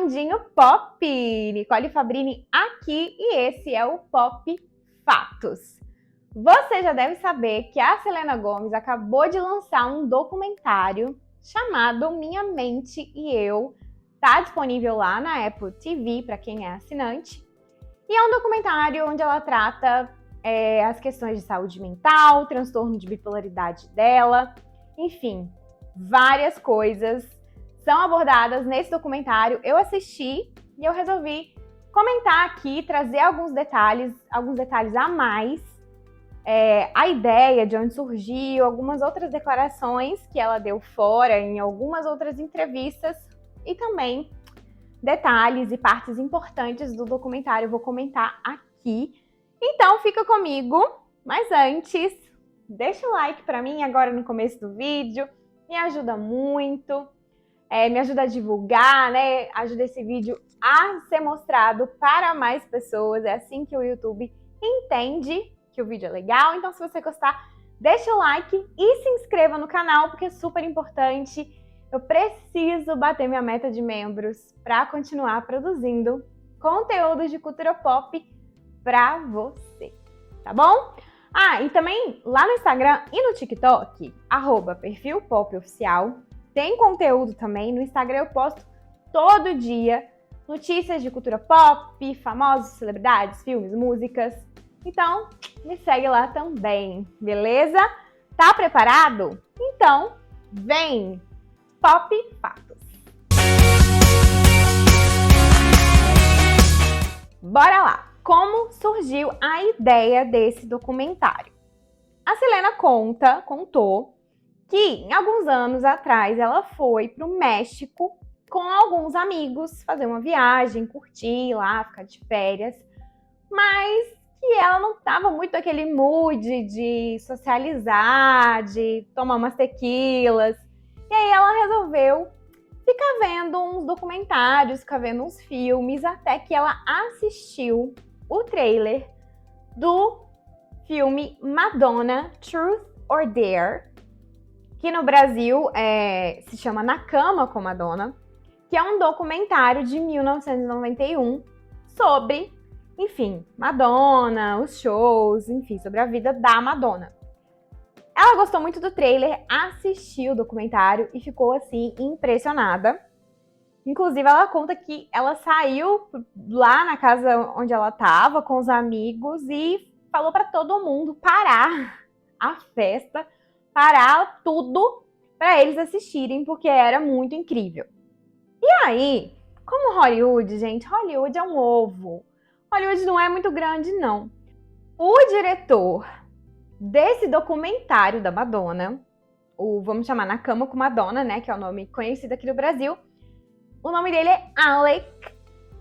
mundinho pop! Nicole Fabrini aqui e esse é o Pop Fatos. Você já deve saber que a Selena Gomez acabou de lançar um documentário chamado Minha Mente e Eu. Tá disponível lá na Apple TV para quem é assinante. E é um documentário onde ela trata as questões de saúde mental, transtorno de bipolaridade dela, enfim, várias coisas são abordadas nesse documentário. Eu assisti e eu resolvi comentar aqui, trazer alguns detalhes a mais, a ideia de onde surgiu, algumas outras declarações que ela deu fora em algumas outras entrevistas e também detalhes e partes importantes do documentário eu vou comentar aqui. Então fica comigo, mas antes, deixa o like para mim agora no começo do vídeo, me ajuda muito. Me ajuda a divulgar, né? Ajuda esse vídeo a ser mostrado para mais pessoas. É assim que o YouTube entende que o vídeo é legal. Então, se você gostar, deixa o like e se inscreva no canal, porque é super importante. Eu preciso bater minha meta de membros para continuar produzindo conteúdo de cultura pop para você, tá bom? E também lá no Instagram e no TikTok, @perfilpopoficial. Tem conteúdo também, no Instagram eu posto todo dia notícias de cultura pop, famosos, celebridades, filmes, músicas. Então, me segue lá também, beleza? Tá preparado? Então, vem! Pop Fatos! Bora lá! Como surgiu a ideia desse documentário? A Selena contou que em alguns anos atrás ela foi para o México com alguns amigos fazer uma viagem, curtir lá, ficar de férias, mas que ela não estava muito naquele mood de socializar, de tomar umas tequilas. E aí ela resolveu ficar vendo uns documentários, ficar vendo uns filmes, até que ela assistiu o trailer do filme Madonna, Truth or Dare, que no Brasil se chama Na Cama com Madonna, que é um documentário de 1991 sobre, enfim, Madonna, os shows, enfim, sobre a vida da Madonna. Ela gostou muito do trailer, assistiu o documentário e ficou, assim, impressionada. Inclusive, ela conta que ela saiu lá na casa onde ela estava com os amigos e falou para todo mundo parar a festa, parar tudo para eles assistirem, porque era muito incrível. E aí, como Hollywood, gente, Hollywood é um ovo. Hollywood não é muito grande, não. O diretor desse documentário da Madonna, vamos chamar Na Cama com Madonna, né, que é o nome conhecido aqui no Brasil, o nome dele é Alec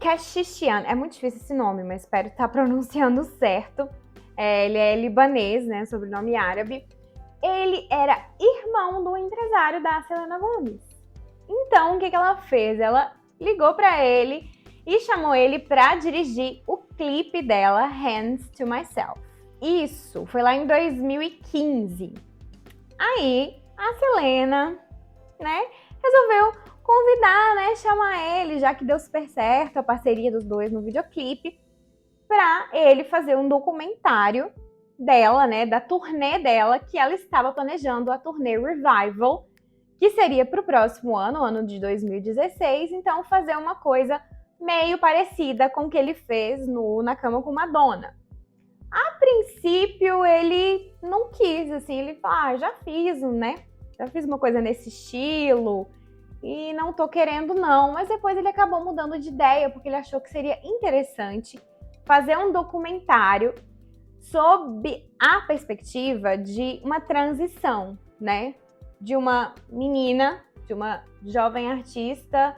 Keshishian. É muito difícil esse nome, mas espero estar pronunciando certo. Ele é libanês, né, sobrenome árabe. Ele era irmão do empresário da Selena Gomez. Então, o que ela fez? Ela ligou para ele e chamou ele para dirigir o clipe dela, Hands to Myself. Isso foi lá em 2015. Aí, a Selena, né, resolveu convidar, né, chamar ele, já que deu super certo a parceria dos dois no videoclipe, para ele fazer um documentário dela, né, da turnê dela, que ela estava planejando a turnê Revival, que seria para o próximo ano de 2016, então fazer uma coisa meio parecida com o que ele fez no Na Cama com Madonna. A princípio, ele não quis, assim, ele falou, já fiz uma coisa nesse estilo e não tô querendo não, mas depois ele acabou mudando de ideia, porque ele achou que seria interessante fazer um documentário sob a perspectiva de uma transição, né? De uma menina, de uma jovem artista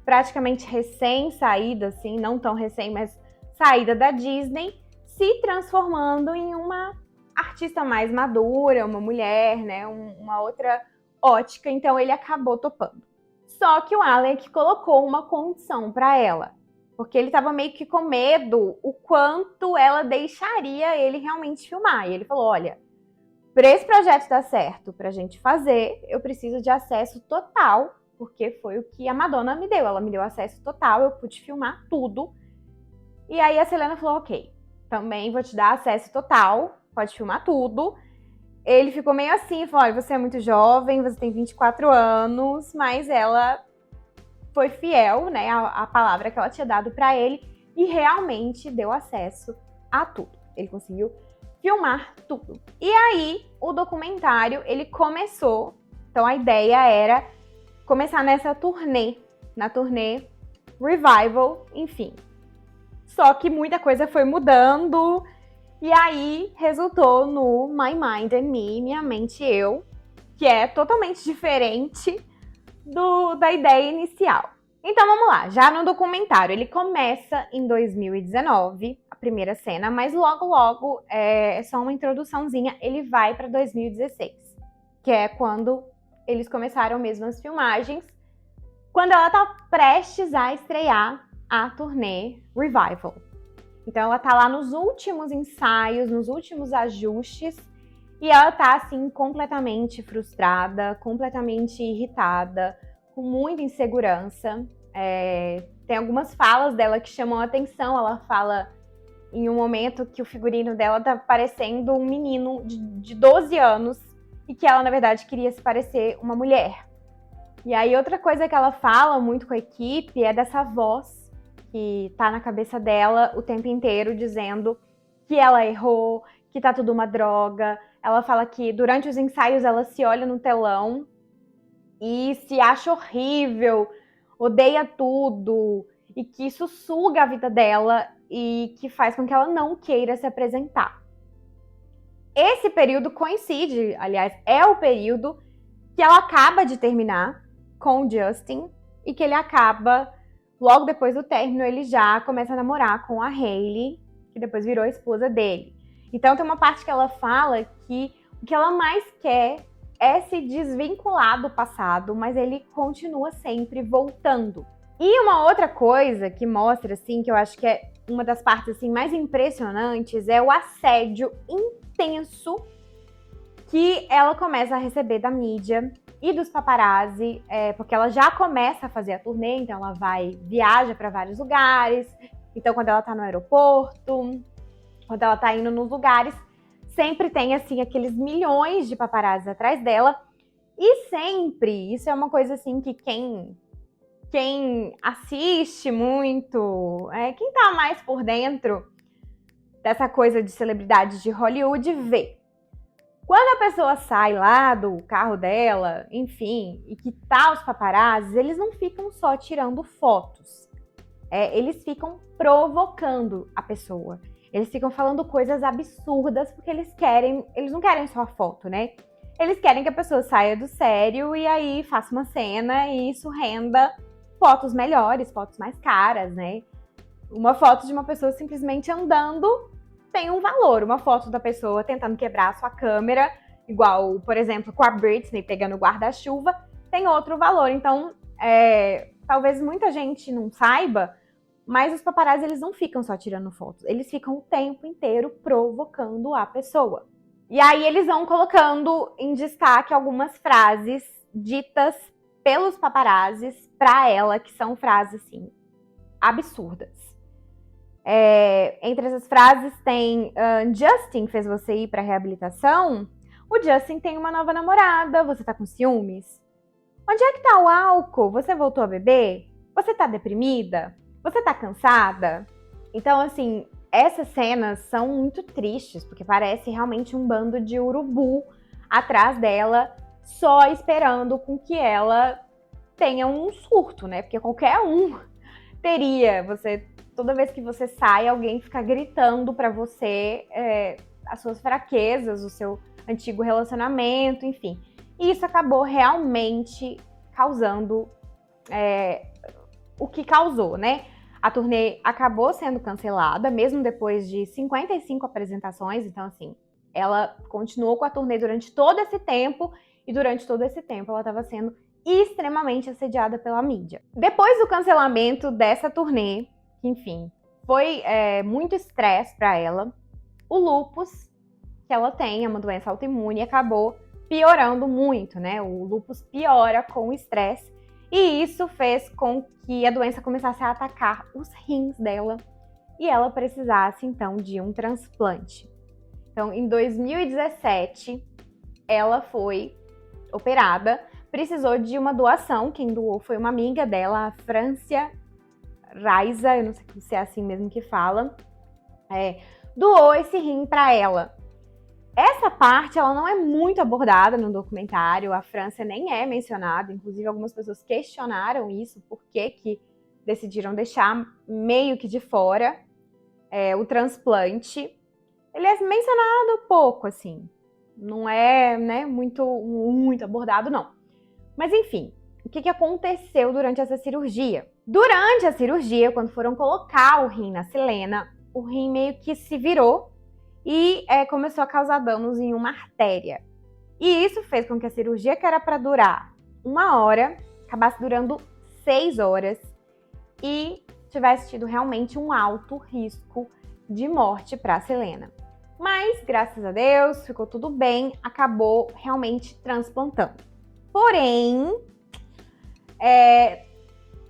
praticamente recém-saída, assim, não tão recém, mas saída da Disney, se transformando em uma artista mais madura, uma mulher, né? Uma outra ótica, então ele acabou topando. Só que o Alec colocou uma condição para ela, porque ele estava meio que com medo o quanto ela deixaria ele realmente filmar. E ele falou, olha, para esse projeto dar certo, para a gente fazer, eu preciso de acesso total porque foi o que a Madonna me deu. Ela me deu acesso total, eu pude filmar tudo. E aí a Selena falou, ok, também vou te dar acesso total, pode filmar tudo. Ele ficou meio assim, falou, olha, você é muito jovem, você tem 24 anos, mas ela foi fiel, né, à palavra que ela tinha dado pra ele e realmente deu acesso a tudo. Ele conseguiu filmar tudo. E aí, o documentário, ele começou, então a ideia era começar nessa turnê, na turnê Revival, enfim. Só que muita coisa foi mudando, e aí resultou no My Mind and Me, Minha Mente e Eu, que é totalmente diferente da ideia inicial. Então vamos lá, já no documentário, ele começa em 2019, a primeira cena, mas logo é só uma introduçãozinha, ele vai para 2016, que é quando eles começaram mesmo as filmagens, quando ela tá prestes a estrear a turnê Revival. Então ela tá lá nos últimos ensaios, nos últimos ajustes, e ela tá assim completamente frustrada, completamente irritada, com muita insegurança. Tem algumas falas dela que chamam a atenção. Ela fala em um momento que o figurino dela tá parecendo um menino de 12 anos e que ela, na verdade, queria se parecer uma mulher. E aí outra coisa que ela fala muito com a equipe é dessa voz que tá na cabeça dela o tempo inteiro dizendo que ela errou, que tá tudo uma droga. Ela fala que durante os ensaios ela se olha no telão e se acha horrível, odeia tudo, e que isso suga a vida dela e que faz com que ela não queira se apresentar. Esse período coincide, aliás, é o período que ela acaba de terminar com o Justin e que ele acaba, logo depois do término, ele já começa a namorar com a Hailey, que depois virou a esposa dele. Então tem uma parte que ela fala que o que ela mais quer é se desvincular do passado, mas ele continua sempre voltando. E uma outra coisa que mostra, assim, que eu acho que é uma das partes assim, mais impressionantes, é o assédio intenso que ela começa a receber da mídia e dos paparazzi, porque ela já começa a fazer a turnê, então ela viaja para vários lugares. Então quando ela tá no aeroporto, quando ela tá indo nos lugares, sempre tem, assim, aqueles milhões de paparazzi atrás dela. E sempre, isso é uma coisa, assim, que quem assiste muito, quem tá mais por dentro dessa coisa de celebridades de Hollywood, vê. Quando a pessoa sai lá do carro dela, enfim, e que tá os paparazzis, eles não ficam só tirando fotos. Eles ficam provocando a pessoa. Eles ficam falando coisas absurdas porque eles não querem só a foto, né? Eles querem que a pessoa saia do sério e aí faça uma cena e isso renda fotos melhores, fotos mais caras, né? Uma foto de uma pessoa simplesmente andando tem um valor. Uma foto da pessoa tentando quebrar a sua câmera, igual, por exemplo, com a Britney pegando o guarda-chuva, tem outro valor. Então, talvez muita gente não saiba, mas os paparazzi, eles não ficam só tirando fotos, eles ficam o tempo inteiro provocando a pessoa. E aí eles vão colocando em destaque algumas frases ditas pelos paparazzis pra ela, que são frases, assim, absurdas. Entre essas frases tem Justin fez você ir pra reabilitação? O Justin tem uma nova namorada, você tá com ciúmes? Onde é que tá o álcool? Você voltou a beber? Você tá deprimida? Você tá cansada? Então, assim, essas cenas são muito tristes, porque parece realmente um bando de urubu atrás dela, só esperando com que ela tenha um surto, né? Porque qualquer um teria. Toda vez que você sai, alguém fica gritando pra você as suas fraquezas, o seu antigo relacionamento, enfim. E isso acabou realmente causando o que causou, né? A turnê acabou sendo cancelada, mesmo depois de 55 apresentações. Então, assim, ela continuou com a turnê durante todo esse tempo, e durante todo esse tempo ela estava sendo extremamente assediada pela mídia. Depois do cancelamento dessa turnê, que, enfim, foi muito estresse para ela, o lúpus que ela tem, é uma doença autoimune, acabou piorando muito, né? O lúpus piora com o estresse. E isso fez com que a doença começasse a atacar os rins dela e ela precisasse, então, de um transplante. Então, em 2017, ela foi operada, precisou de uma doação. Quem doou foi uma amiga dela, a Francia Raiza, eu não sei se é assim mesmo que fala, doou esse rim para ela. Essa parte, ela não é muito abordada no documentário, a França nem é mencionada, inclusive algumas pessoas questionaram isso, por que decidiram deixar meio que de fora o transplante. Ele é mencionado pouco, assim, não é, né, muito abordado, não. Mas enfim, o que aconteceu durante essa cirurgia? Durante a cirurgia, quando foram colocar o rim na Selena, o rim meio que se virou e começou a causar danos em uma artéria. E isso fez com que a cirurgia, que era para durar 1 hora, acabasse durando 6 horas e tivesse tido realmente um alto risco de morte para a Selena. Mas, graças a Deus, ficou tudo bem, acabou realmente transplantando. Porém,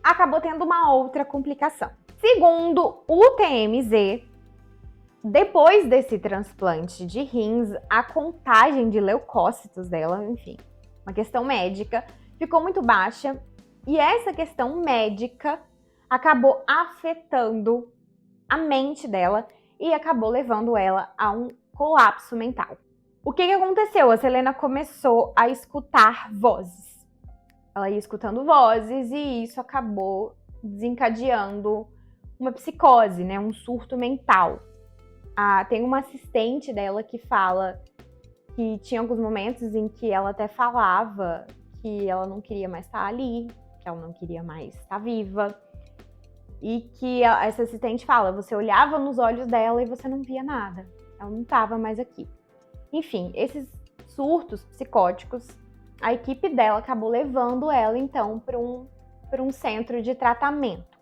acabou tendo uma outra complicação. Segundo o TMZ, depois desse transplante de rins, a contagem de leucócitos dela, enfim, uma questão médica, ficou muito baixa. E essa questão médica acabou afetando a mente dela e acabou levando ela a um colapso mental. O que aconteceu? A Selena começou a escutar vozes. Ela ia escutando vozes e isso acabou desencadeando uma psicose, né? Um surto mental. Tem uma assistente dela que fala que tinha alguns momentos em que ela até falava que ela não queria mais estar ali, que ela não queria mais estar viva. E que essa assistente fala, você olhava nos olhos dela e você não via nada. Ela não estava mais aqui. Enfim, esses surtos psicóticos, a equipe dela acabou levando ela, então, para um centro de tratamento.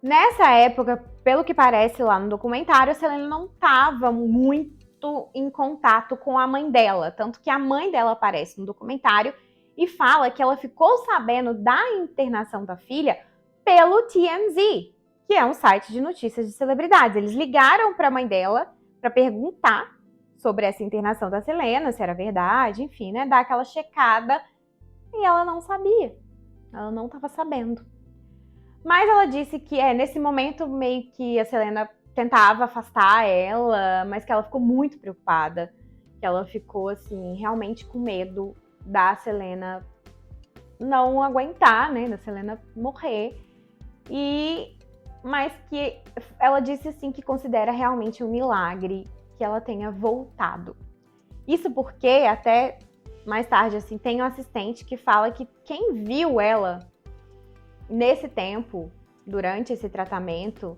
Nessa época, pelo que parece lá no documentário, a Selena não estava muito em contato com a mãe dela. Tanto que a mãe dela aparece no documentário e fala que ela ficou sabendo da internação da filha pelo TMZ, que é um site de notícias de celebridades. Eles ligaram para a mãe dela para perguntar sobre essa internação da Selena, se era verdade, enfim, né? Dar aquela checada. E ela não sabia. Ela não estava sabendo. Mas ela disse que nesse momento meio que a Selena tentava afastar ela, mas que ela ficou muito preocupada. Que ela ficou, assim, realmente com medo da Selena não aguentar, né? Da Selena morrer. Mas que ela disse, assim, que considera realmente um milagre que ela tenha voltado. Isso porque, até mais tarde, assim, tem um assistente que fala que quem viu ela nesse tempo, durante esse tratamento,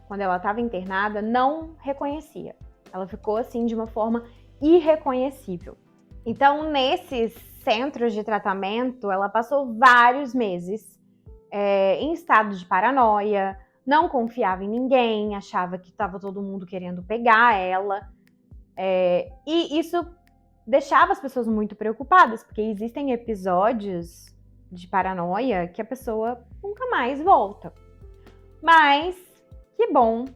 quando ela estava internada, não reconhecia. Ela ficou, assim, de uma forma irreconhecível. Então, nesses centros de tratamento, ela passou vários meses em estado de paranoia, não confiava em ninguém, achava que estava todo mundo querendo pegar ela. E isso deixava as pessoas muito preocupadas, porque existem episódios de paranoia que a pessoa nunca mais volta. Mas, que bom,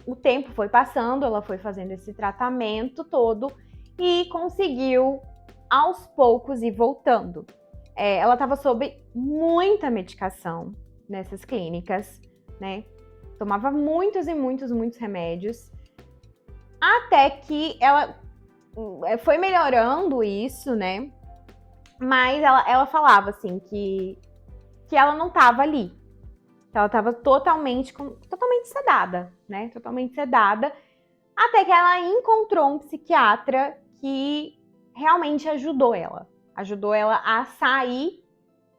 o tempo foi passando, ela foi fazendo esse tratamento todo e conseguiu, aos poucos, ir voltando. Ela estava sob muita medicação nessas clínicas, né? Tomava muitos e muitos remédios, até que ela foi melhorando isso, né? Mas ela falava, assim, que ela não estava ali. Que ela estava totalmente sedada, né? Totalmente sedada. Até que ela encontrou um psiquiatra que realmente ajudou ela. Ajudou ela a sair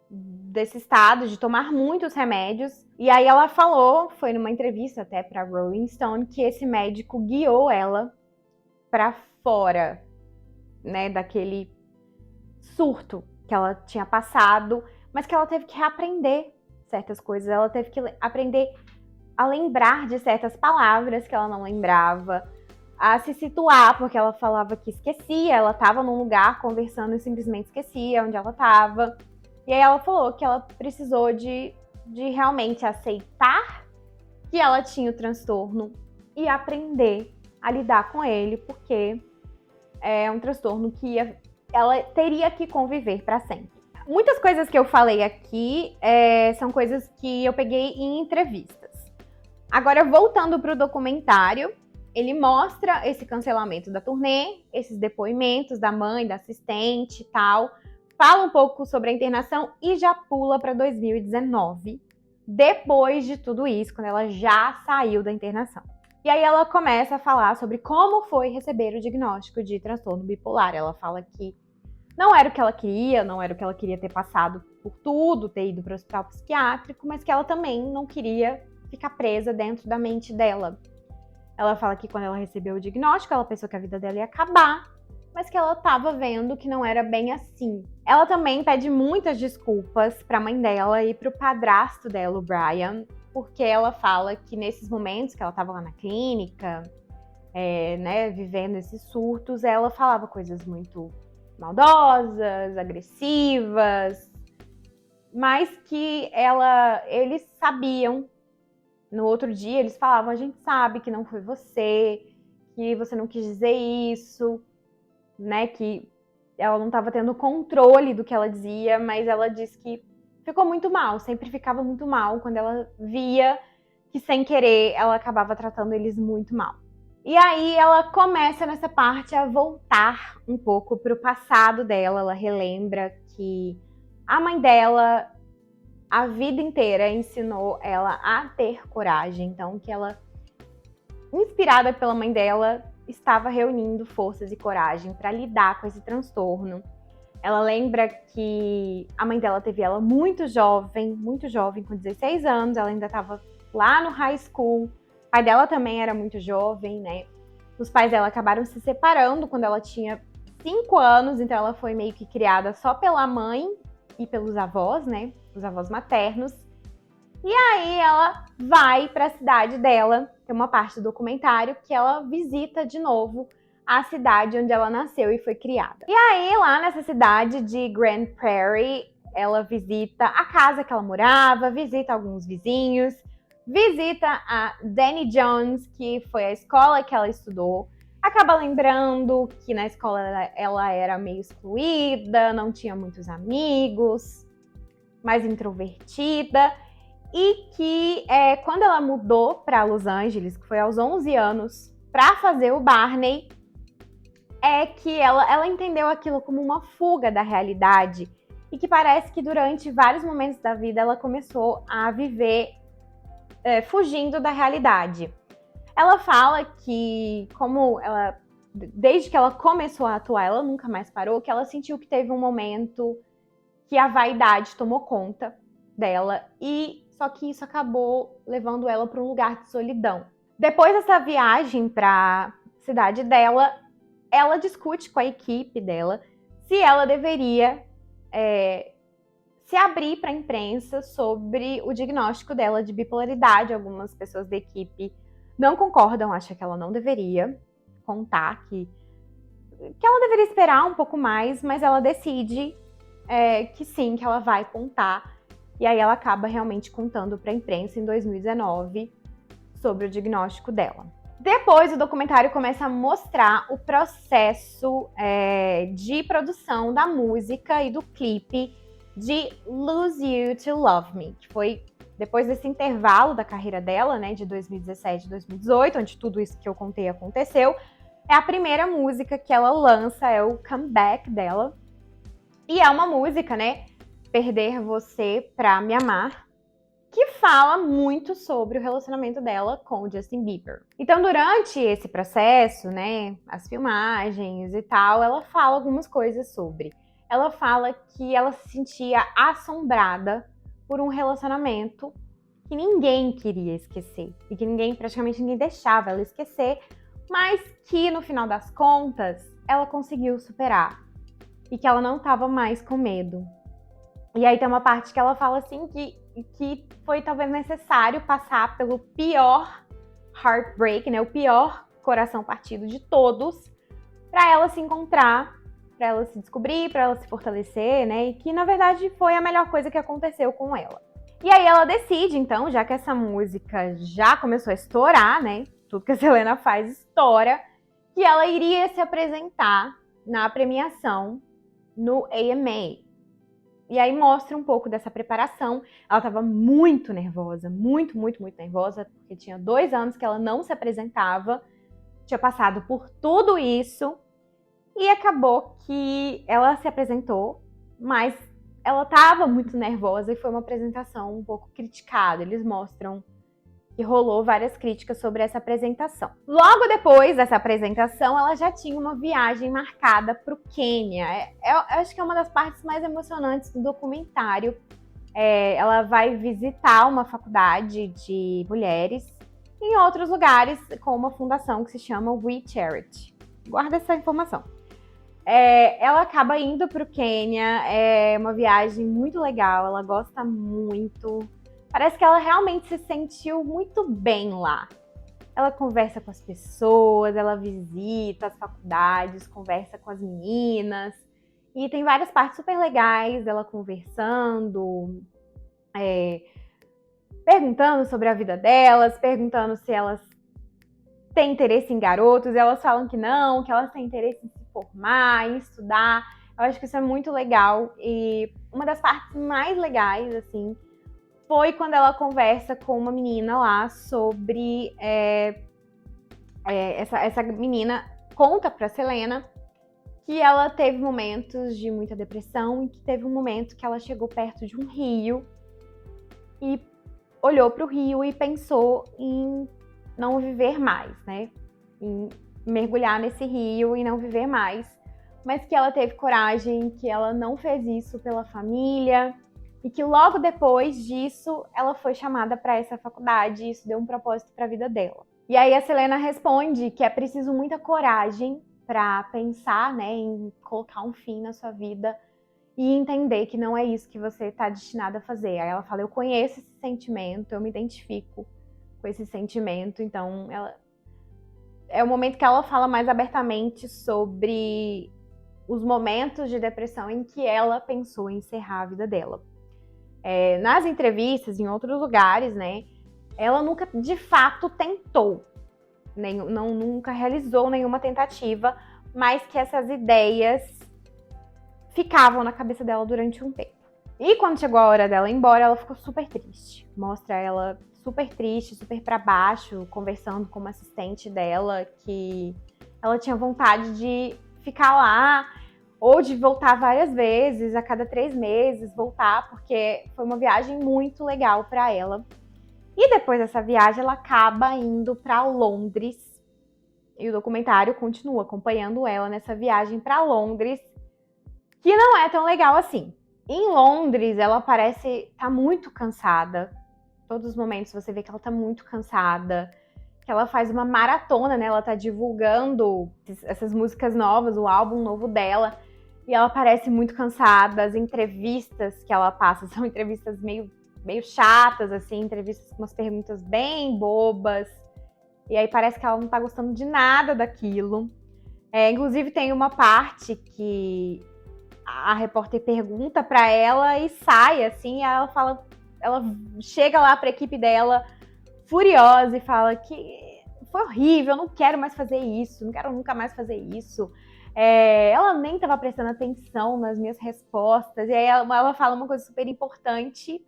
desse estado, de tomar muitos remédios. E aí ela falou, foi numa entrevista até para Rolling Stone, que esse médico guiou ela para fora, né, daquele surto que ela tinha passado, mas que ela teve que reaprender certas coisas. Ela teve que aprender a lembrar de certas palavras que ela não lembrava, a se situar, porque ela falava que esquecia, ela estava num lugar conversando e simplesmente esquecia onde ela estava. E aí ela falou que ela precisou de realmente aceitar que ela tinha o transtorno e aprender a lidar com ele, porque é um transtorno que ela teria que conviver para sempre. Muitas coisas que eu falei aqui são coisas que eu peguei em entrevistas. Agora, voltando para o documentário, ele mostra esse cancelamento da turnê, esses depoimentos da mãe, da assistente e tal, fala um pouco sobre a internação e já pula para 2019, depois de tudo isso, quando ela já saiu da internação. E aí ela começa a falar sobre como foi receber o diagnóstico de transtorno bipolar. Ela fala que não era o que ela queria, não era o que ela queria ter passado por tudo, ter ido para o hospital psiquiátrico, mas que ela também não queria ficar presa dentro da mente dela. Ela fala que quando ela recebeu o diagnóstico, ela pensou que a vida dela ia acabar, mas que ela estava vendo que não era bem assim. Ela também pede muitas desculpas para a mãe dela e para o padrasto dela, o Brian, porque ela fala que nesses momentos que ela estava lá na clínica, vivendo esses surtos, ela falava coisas muito maldosas, agressivas, mas que eles sabiam. No outro dia, eles falavam, a gente sabe que não foi você, que você não quis dizer isso, né, que ela não estava tendo controle do que ela dizia, mas ela disse que ficou muito mal, sempre ficava muito mal quando ela via que, sem querer, ela acabava tratando eles muito mal. E aí ela começa nessa parte a voltar um pouco para o passado dela, ela relembra que a mãe dela a vida inteira ensinou ela a ter coragem, então que ela, inspirada pela mãe dela, estava reunindo forças e coragem para lidar com esse transtorno. Ela lembra que a mãe dela teve ela muito jovem, com 16 anos, ela ainda estava lá no high school. O pai dela também era muito jovem, né? Os pais dela acabaram se separando quando ela tinha 5 anos, então ela foi meio que criada só pela mãe e pelos avós, né? Os avós maternos. E aí ela vai para a cidade dela, tem uma parte do documentário que ela visita de novo a cidade onde ela nasceu e foi criada. E aí lá nessa cidade de Grand Prairie, ela visita a casa que ela morava, visita alguns vizinhos, visita a Danny Jones, que foi a escola que ela estudou. Acaba lembrando que na escola ela era meio excluída, não tinha muitos amigos, mais introvertida, e que quando ela mudou para Los Angeles, que foi aos 11 anos, para fazer o Barney, que ela entendeu aquilo como uma fuga da realidade, e que parece que durante vários momentos da vida ela começou a viver fugindo da realidade. Ela fala que, desde que ela começou a atuar, ela nunca mais parou, que ela sentiu que teve um momento que a vaidade tomou conta dela, e só que isso acabou levando ela para um lugar de solidão. Depois dessa viagem para a cidade dela, ela discute com a equipe dela se ela deveria se abrir para a imprensa sobre o diagnóstico dela de bipolaridade. Algumas pessoas da equipe não concordam, acham que ela não deveria contar, que ela deveria esperar um pouco mais, mas ela decide que sim, que ela vai contar. E aí ela acaba realmente contando para a imprensa em 2019 sobre o diagnóstico dela. Depois o documentário começa a mostrar o processo de produção da música e do clipe de Lose You to Love Me, que foi depois desse intervalo da carreira dela, né, de 2017 e 2018, onde tudo isso que eu contei aconteceu. É a primeira música que ela lança, é o comeback dela. E é uma música, né, Perder Você Pra Me Amar, que fala muito sobre o relacionamento dela com o Justin Bieber. Então, durante esse processo, né, as filmagens e tal, ela fala algumas coisas sobre. Ela fala que ela se sentia assombrada por um relacionamento que ninguém queria esquecer e que praticamente ninguém deixava ela esquecer, mas que no final das contas ela conseguiu superar e que ela não estava mais com medo. E aí tem uma parte que ela fala assim que foi talvez necessário passar pelo pior heartbreak, né, o pior coração partido de todos, para ela se encontrar para ela se descobrir, para ela se fortalecer, né? E que na verdade foi a melhor coisa que aconteceu com ela. E aí ela decide, então, já que essa música já começou a estourar, né? Tudo que a Selena faz estoura, que ela iria se apresentar na premiação no AMA. E aí mostra um pouco dessa preparação. Ela estava muito nervosa, muito nervosa, porque tinha 2 anos que ela não se apresentava, tinha passado por tudo isso, e acabou que ela se apresentou, mas ela estava muito nervosa e foi uma apresentação um pouco criticada. Eles mostram que rolou várias críticas sobre essa apresentação. Logo depois dessa apresentação, ela já tinha uma viagem marcada para o Quênia. Eu acho que é uma das partes mais emocionantes do documentário. Ela vai visitar uma faculdade de mulheres em outros lugares com uma fundação que se chama We Charity. Guarda essa informação. Ela acaba indo para o Quênia, é uma viagem muito legal, ela gosta muito. Parece que ela realmente se sentiu muito bem lá. Ela conversa com as pessoas, ela visita as faculdades, conversa com as meninas. E tem várias partes super legais dela conversando, perguntando sobre a vida delas, perguntando se elas têm interesse em garotos. Elas falam que não, que elas têm interesse em se formar, em estudar. Eu acho que isso é muito legal. E uma das partes mais legais, assim, foi quando ela conversa com uma menina lá sobre... essa menina conta pra Selena que ela teve momentos de muita depressão e que teve um momento que ela chegou perto de um rio e olhou pro rio e pensou em não viver mais, né? Em mergulhar nesse rio e não viver mais. Mas que ela teve coragem, que ela não fez isso pela família e que logo depois disso ela foi chamada para essa faculdade e isso deu um propósito para a vida dela. E aí a Selena responde que é preciso muita coragem para pensar, né, em colocar um fim na sua vida e entender que não é isso que você está destinada a fazer. Aí ela fala, eu conheço esse sentimento, eu me identifico com esse sentimento, então é o momento que ela fala mais abertamente sobre os momentos de depressão em que ela pensou em encerrar a vida dela. Nas entrevistas, em outros lugares, né, ela nunca de fato tentou, nunca realizou nenhuma tentativa, mas que essas ideias ficavam na cabeça dela durante um tempo. E quando chegou a hora dela ir embora, ela ficou super triste. Mostra ela super triste, super pra baixo, conversando com uma assistente dela, que ela tinha vontade de ficar lá, ou de voltar várias vezes, a cada 3 meses, voltar, porque foi uma viagem muito legal pra ela. E depois dessa viagem, ela acaba indo pra Londres, e o documentário continua acompanhando ela nessa viagem pra Londres, que não é tão legal assim. Em Londres, ela parece estar muito cansada. Todos os momentos você vê que ela tá muito cansada, que ela faz uma maratona, né? Ela tá divulgando essas músicas novas, o álbum novo dela, e ela parece muito cansada. As entrevistas que ela passa são entrevistas meio chatas, assim, entrevistas com umas perguntas bem bobas, e aí parece que ela não tá gostando de nada daquilo. Inclusive tem uma parte que a repórter pergunta pra ela e sai, assim, e ela fala, ela chega lá pra equipe dela furiosa e fala que foi horrível, eu não quero mais fazer isso, não quero nunca mais fazer isso. Ela nem estava prestando atenção nas minhas respostas, e aí ela fala uma coisa super importante.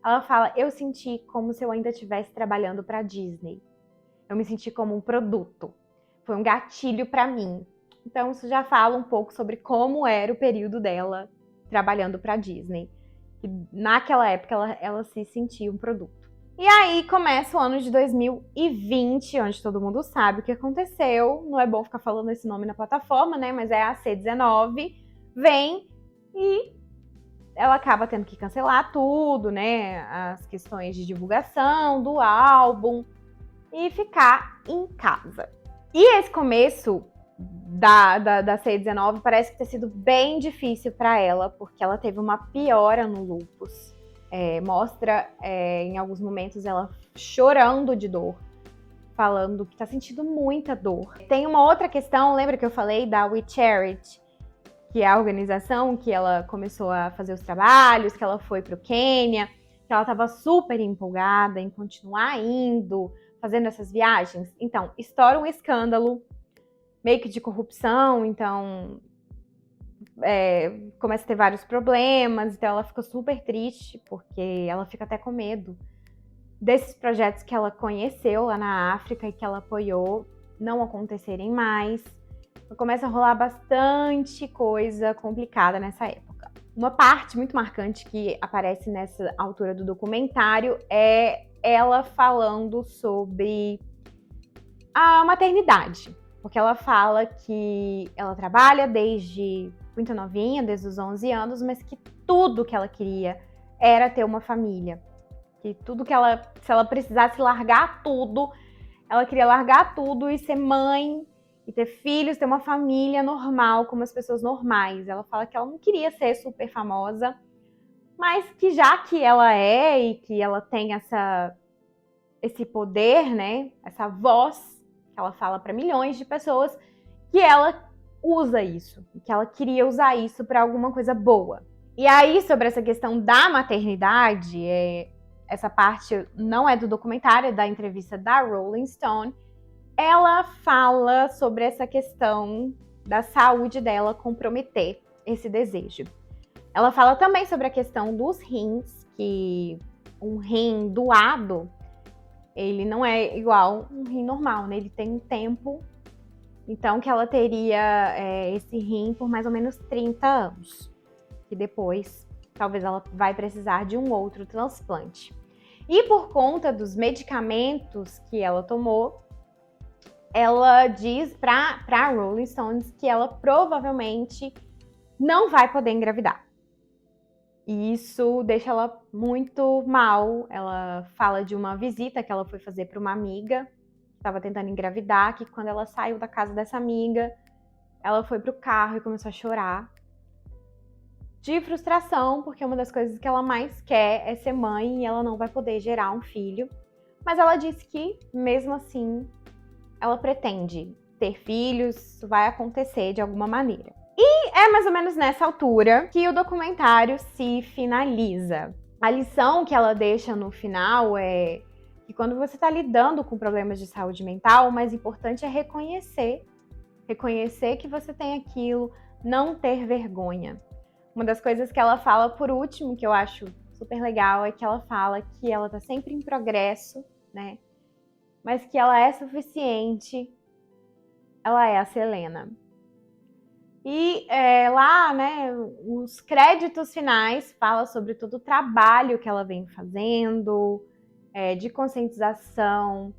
Ela fala, eu senti como se eu ainda estivesse trabalhando pra Disney. Eu me senti como um produto. Foi um gatilho pra mim. Então isso já fala um pouco sobre como era o período dela trabalhando pra Disney. E naquela época ela se sentia um produto. E aí começa o ano de 2020, onde todo mundo sabe o que aconteceu. Não é bom ficar falando esse nome na plataforma, né? Mas é a C19. Vem e ela acaba tendo que cancelar tudo, né? As questões de divulgação do álbum e ficar em casa. E esse começo da C19 parece ter sido bem difícil para ela, porque ela teve uma piora no lúpus. Mostra em alguns momentos ela chorando de dor, falando que tá sentindo muita dor. Tem uma outra questão, lembra que eu falei da We Charity? que é a organização que ela começou a fazer os trabalhos, que ela foi para o Quênia, que ela estava super empolgada em continuar indo, fazendo essas viagens. Então, estoura um escândalo, meio que de corrupção, então começa a ter vários problemas, então ela fica super triste, porque ela fica até com medo desses projetos que ela conheceu lá na África e que ela apoiou não acontecerem mais. Começa a rolar bastante coisa complicada nessa época. Uma parte muito marcante que aparece nessa altura do documentário é ela falando sobre a maternidade. Porque ela fala que ela trabalha desde muito novinha, desde os 11 anos, mas que tudo que ela queria era ter uma família. Que tudo que ela, se ela precisasse largar tudo, ela queria largar tudo e ser mãe, e ter filhos, ter uma família normal, como as pessoas normais. Ela fala que ela não queria ser super famosa, mas que já que ela é e que ela tem esse poder, né, essa voz que ela fala para milhões de pessoas, que ela usa isso, que ela queria usar isso para alguma coisa boa. E aí, sobre essa questão da maternidade, essa parte não é do documentário, é da entrevista da Rolling Stone. Ela fala sobre essa questão da saúde dela comprometer esse desejo. Ela fala também sobre a questão dos rins, que um rim doado, ele não é igual um rim normal, né? Ele tem um tempo, então que ela teria esse rim por mais ou menos 30 anos. Que depois, talvez ela vai precisar de um outro transplante. E por conta dos medicamentos que ela tomou, ela diz para Rolling Stones que ela provavelmente não vai poder engravidar. E isso deixa ela muito mal. Ela fala de uma visita que ela foi fazer para uma amiga que estava tentando engravidar, que quando ela saiu da casa dessa amiga, ela foi pro carro e começou a chorar de frustração, porque uma das coisas que ela mais quer é ser mãe e ela não vai poder gerar um filho. Mas ela disse que, mesmo assim, ela pretende ter filhos, isso vai acontecer de alguma maneira. E é mais ou menos nessa altura que o documentário se finaliza. A lição que ela deixa no final é que quando você está lidando com problemas de saúde mental, o mais importante é reconhecer que você tem aquilo, não ter vergonha. Uma das coisas que ela fala por último, que eu acho super legal, é que ela fala que ela tá sempre em progresso, né? Mas que ela é suficiente, ela é a Selena. E lá, né, os créditos finais fala sobre todo o trabalho que ela vem fazendo, de conscientização.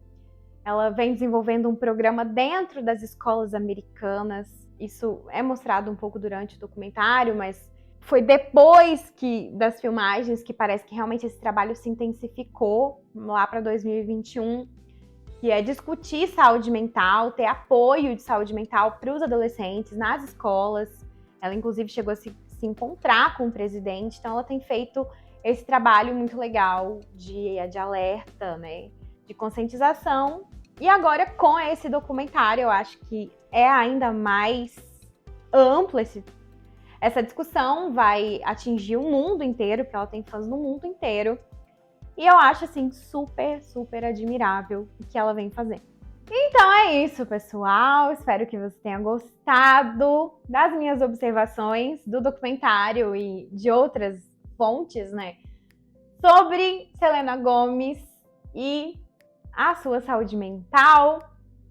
Ela vem desenvolvendo um programa dentro das escolas americanas. Isso é mostrado um pouco durante o documentário, mas foi depois das filmagens que parece que realmente esse trabalho se intensificou lá para 2021, que é discutir saúde mental, ter apoio de saúde mental para os adolescentes nas escolas. Ela, inclusive, chegou a se encontrar com o presidente, então ela tem feito esse trabalho muito legal de alerta, né, de conscientização. E agora, com esse documentário, eu acho que é ainda mais amplo essa discussão, vai atingir o mundo inteiro, porque ela tem fãs no mundo inteiro. E eu acho, assim, super, super admirável o que ela vem fazendo. Então é isso, pessoal. Espero que você tenha gostado das minhas observações do documentário e de outras fontes, né, sobre Selena Gomez e a sua saúde mental.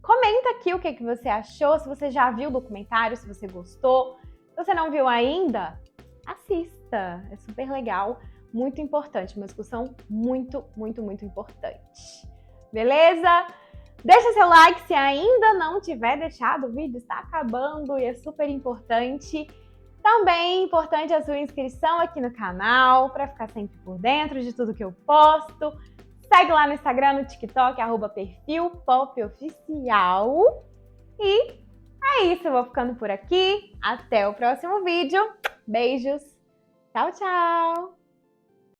Comenta aqui o que você achou, se você já viu o documentário, se você gostou. Se você não viu ainda, assista. É super legal, muito importante. Uma discussão muito, muito, muito importante. Beleza? Deixa seu like se ainda não tiver deixado. O vídeo está acabando e é super importante. Também importante a sua inscrição aqui no canal para ficar sempre por dentro de tudo que eu posto. Segue lá no Instagram, no TikTok, @perfilpopoficial. E é isso, eu vou ficando por aqui. Até o próximo vídeo. Beijos. Tchau, tchau.